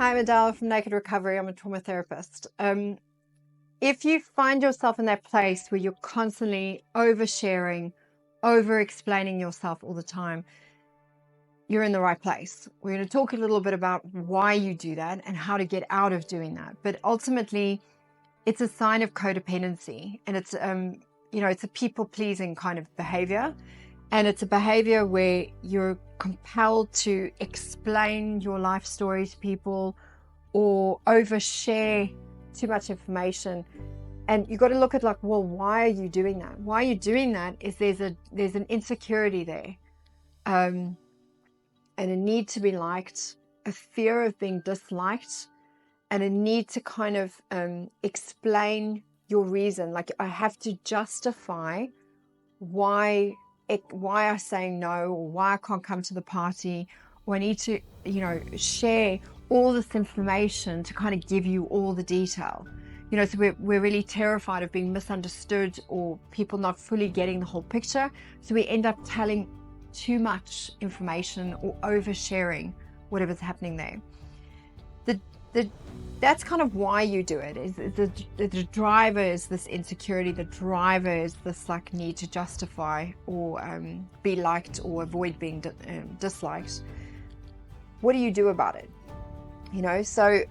Hi, I'm Adele from Naked.Recovery. I'm a trauma therapist. If you find yourself in that place where you're constantly oversharing, over-explaining yourself all the time, you're in the right place. We're going to talk a little bit about why you do that and how to get out of doing that. But ultimately, it's a sign of codependency, and it's it's a people-pleasing kind of behavior. And it's a behavior where you're compelled to explain your life story to people or overshare too much information. And you've got to look at like, well, why are you doing that? Why are you doing that is there's an insecurity there, and a need to be liked, a fear of being disliked, and a need to kind of explain your reason. Like, I have to justify why I'm saying no, or why I can't come to the party, or I need to, share all this information to kind of give you all the detail. So we're really terrified of being misunderstood or people not fully getting the whole picture. So we end up telling too much information or oversharing whatever's happening there. That's kind of why you do it. Is the driver is this insecurity. The driver is this like need to justify or be liked or avoid being disliked. What do you do about it? So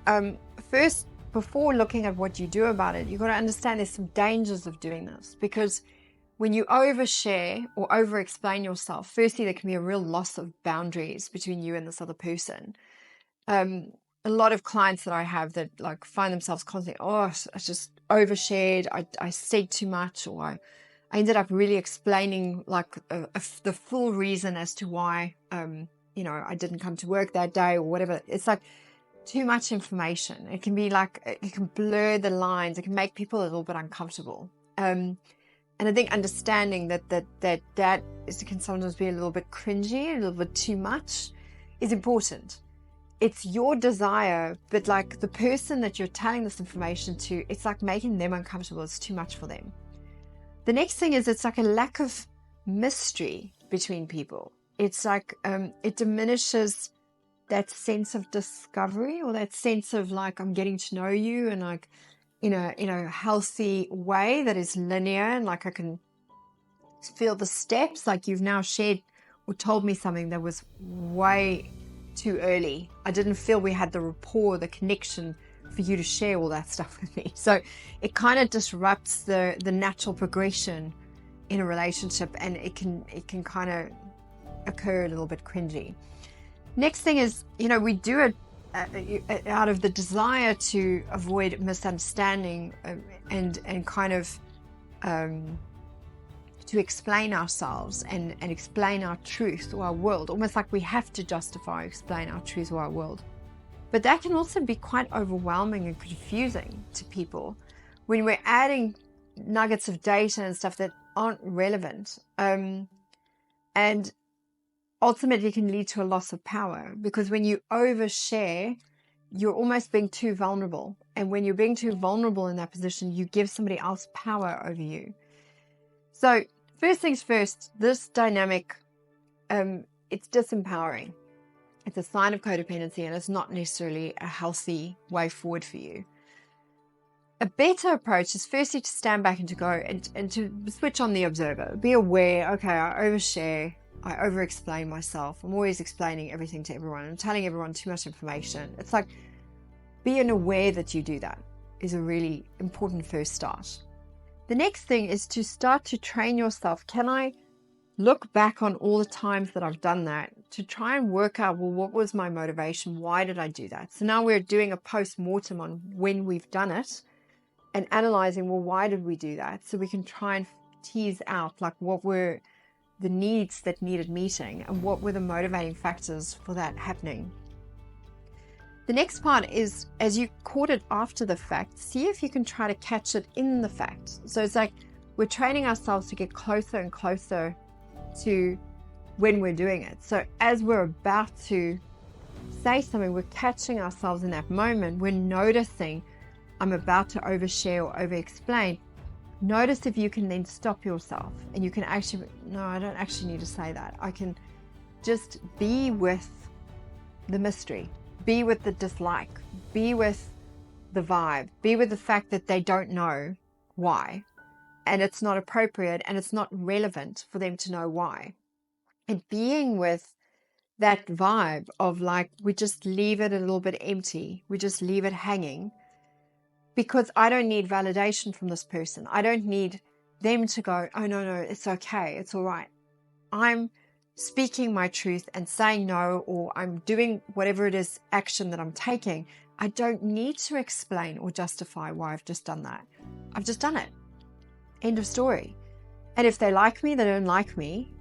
first, before looking at what you do about it, you've got to understand there's some dangers of doing this, because when you overshare or over-explain yourself, firstly, there can be a real loss of boundaries between you and this other person. A lot of clients that I have that like find themselves constantly, I just overshared, I said too much, or I ended up really explaining like the full reason as to why, I didn't come to work that day or whatever. It's like too much information. It can be like, it can blur the lines. It can make people a little bit uncomfortable. And I think understanding that can sometimes be a little bit cringy, a little bit too much, is important. It's your desire, but like the person that you're telling this information to, it's like making them uncomfortable. It's too much for them. The next thing is it's like a lack of mystery between people. It's like it diminishes that sense of discovery, or that sense of like, I'm getting to know you, and like in a healthy way that is linear, and like I can feel the steps. Like, you've now shared or told me something that was way too early. I didn't feel we had the rapport, the connection for you to share all that stuff with me. So it kind of disrupts the natural progression in a relationship, and it can kind of occur a little bit cringy. Next thing is, we do it out of the desire to avoid misunderstanding and kind of to explain ourselves and explain our truth or our world, almost like we have to justify or explain our truth or our world. But that can also be quite overwhelming and confusing to people when we're adding nuggets of data and stuff that aren't relevant. And ultimately can lead to a loss of power, because when you overshare, you're almost being too vulnerable. And when you're being too vulnerable in that position, you give somebody else power over you. So first things first, this dynamic, it's disempowering. It's a sign of codependency, and it's not necessarily a healthy way forward for you. A better approach is firstly to stand back and to go and to switch on the observer. Be aware, okay, I overshare, I over-explain myself. I'm always explaining everything to everyone. I'm telling everyone too much information. It's like, being aware that you do that is a really important first start. The next thing is to start to train yourself. Can I look back on all the times that I've done that to try and work out, well, what was my motivation? Why did I do that? So now we're doing a post-mortem on when we've done it and analyzing, well, why did we do that? So we can try and tease out like what were the needs that needed meeting and what were the motivating factors for that happening. The next part is, as you caught it after the fact, see if you can try to catch it in the fact. So it's like we're training ourselves to get closer and closer to when we're doing it. So as we're about to say something, we're catching ourselves in that moment. We're noticing I'm about to overshare or over-explain. Notice if you can then stop yourself and you can actually, no, I don't actually need to say that. I can just be with the mystery. be with the dislike, be with the vibe, be with the fact that they don't know why, and it's not appropriate and it's not relevant for them to know why. And being with that vibe of like, we just leave it a little bit empty, we just leave it hanging, because I don't need validation from this person. I don't need them to go, oh no, it's okay, it's all right. I'm speaking my truth and saying no, or I'm doing whatever it is, action that I'm taking. I don't need to explain or justify why I've just done that. I've just done it. End of story. And if they like me, they don't like me.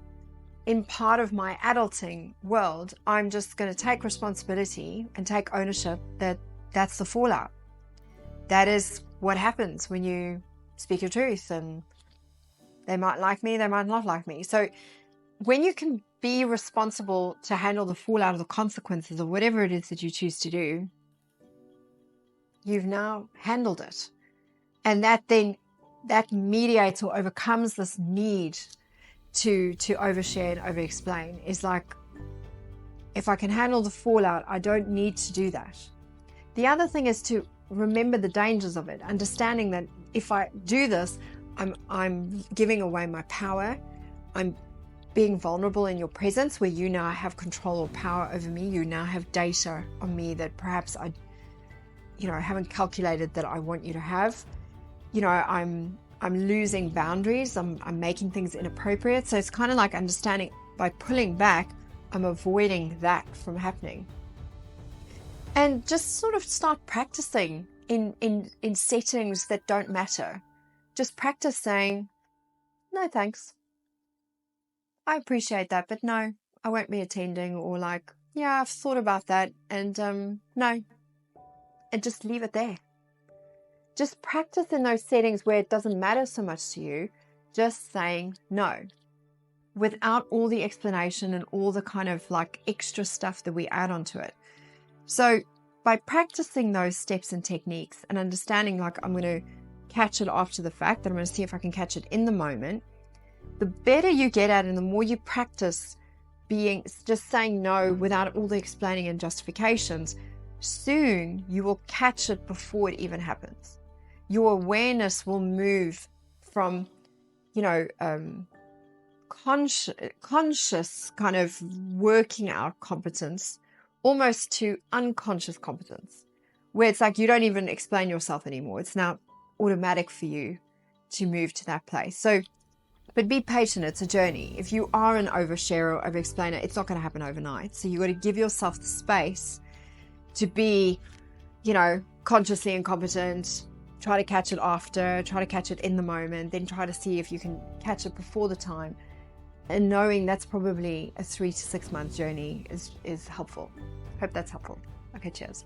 In part of my adulting world, I'm just going to take responsibility and take ownership that that's the fallout. That is what happens when you speak your truth, and they might like me, they might not like me. So when you can be responsible to handle the fallout of the consequences of whatever it is that you choose to do, you've now handled it. And that mediates or overcomes this need to overshare and over-explain. Is like, if I can handle the fallout, I don't need to do that. The other thing is to remember the dangers of it, understanding that if I do this, I'm giving away my power. I'm being vulnerable in your presence, where you now have control or power over me. You now have data on me that perhaps I haven't calculated that I want you to have. I'm losing boundaries. I'm making things inappropriate. So it's kind of like understanding, by pulling back, I'm avoiding that from happening. And just sort of start practicing in settings that don't matter. Just practice saying, no thanks. I appreciate that, but no, I won't be attending. Or like, yeah, I've thought about that, and no. And just leave it there. Just practice in those settings where it doesn't matter so much to you, just saying no, without all the explanation and all the kind of like extra stuff that we add onto it. So by practicing those steps and techniques and understanding, like, I'm going to catch it after the fact, that I'm going to see if I can catch it in the moment, the better you get at it and the more you practice just saying no without all the explaining and justifications, soon you will catch it before it even happens. Your awareness will move from, conscious kind of working out competence almost to unconscious competence, where it's like you don't even explain yourself anymore. It's now automatic for you to move to that place. So, but be patient. It's a journey. If you are an oversharer or over-explainer, it's not going to happen overnight. So you got to give yourself the space to be, consciously incompetent, try to catch it after, try to catch it in the moment, then try to see if you can catch it before the time. And knowing that's probably a 3 to 6 month journey is helpful. Hope that's helpful. Okay, cheers.